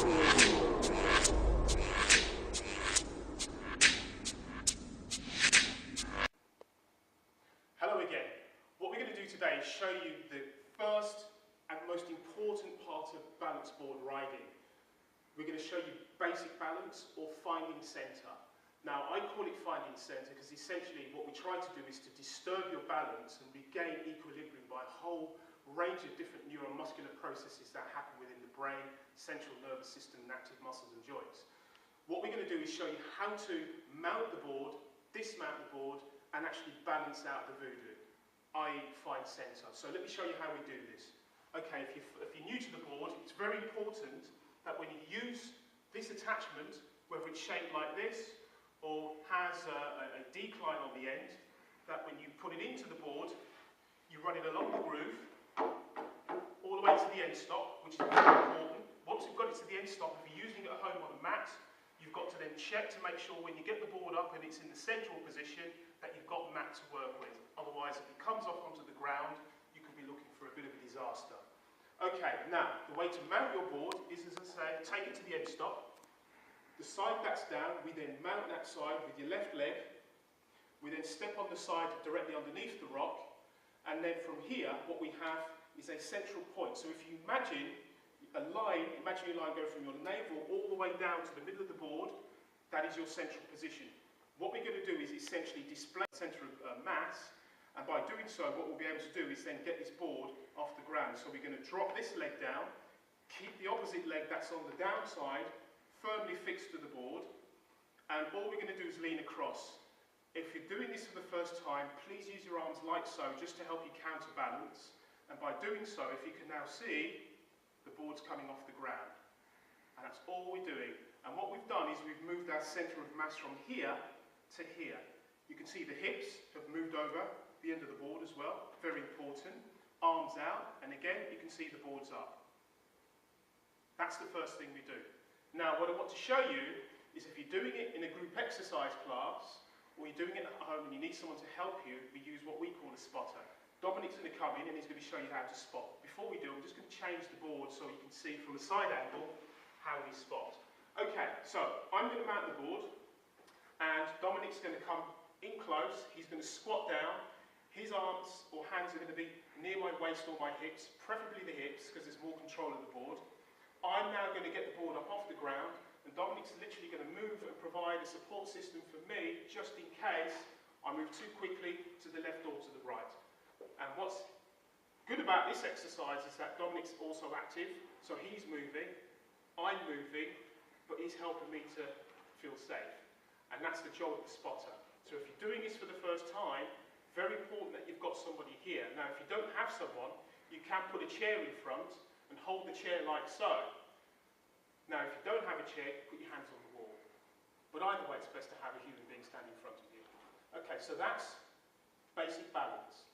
Hello again. What we're going to do today is show you the first and most important part of balance board riding. We're going to show you basic balance or finding centre. Now I call it finding centre because essentially what we try to do is to disturb your balance and regain equilibrium by a whole range of different neuromuscular processes that happen within the brain, central nervous system and active muscles and joints. What we're going to do is show you how to mount the board, dismount the board and actually balance out the Vew Do, i.e. find centre. So let me show you how we do this. Okay, if you're new to the board, it's very important that when you use this attachment, whether it's shaped like this or has a decline on the end, that when you put it into the board, you run it along the groove, all the way to the end stop, which is very important. Once you've got it to the end stop, if you're using it at home on a mat, you've got to then check to make sure when you get the board up and it's in the central position, that you've got mat to work with. Otherwise, if it comes off onto the ground, you could be looking for a bit of a disaster. Okay, now, the way to mount your board is, as I say, take it to the end stop. The side that's down, we then mount that side with your left leg. We then step on the side directly underneath the rock. And then from here, what we have is a central point. So if you imagine a line, imagine your line go from your navel all the way down to the middle of the board, that is your central position. What we're going to do is essentially display the centre of mass, and by doing so, what we'll be able to do is then get this board off the ground. So we're going to drop this leg down, keep the opposite leg that's on the downside firmly fixed to the board, and all we're going to do is lean across. If you're doing this for the first time, please use your arms like so, just to help you counterbalance. And by doing so, if you can now see, the board's coming off the ground. And that's all we're doing. And what we've done is we've moved our centre of mass from here to here. You can see the hips have moved over the end of the board as well, very important. Arms out, and again, you can see the board's up. That's the first thing we do. Now, what I want to show you is if you're doing it in a group exercise class, or you're doing it at home and you need someone to help you, we use what we call a spotter. Dominic's going to come in and he's going to show you how to spot. Before we do, I'm just going to change the board so you can see from a side angle how we spot. Okay, so I'm going to mount the board, and Dominic's going to come in close. He's going to squat down. His arms or hands are going to be near my waist or my hips, preferably the hips because there's more control of the board. I'm now going to get the board up off the ground, and Dominic's literally going to move and provide a support system for me just in case I move too quickly to the left or to the right. And what's good about this exercise is that Dominic's also active, so he's moving, I'm moving, but he's helping me to feel safe. And that's the job of the spotter. So if you're doing this for the first time, very important that you've got somebody here. Now if you don't have someone, you can put a chair in front and hold the chair like so. Now if you don't have a chair, put your hands on the wall. But either way, it's best to have a human being standing in front of you. Okay, so that's basic balance.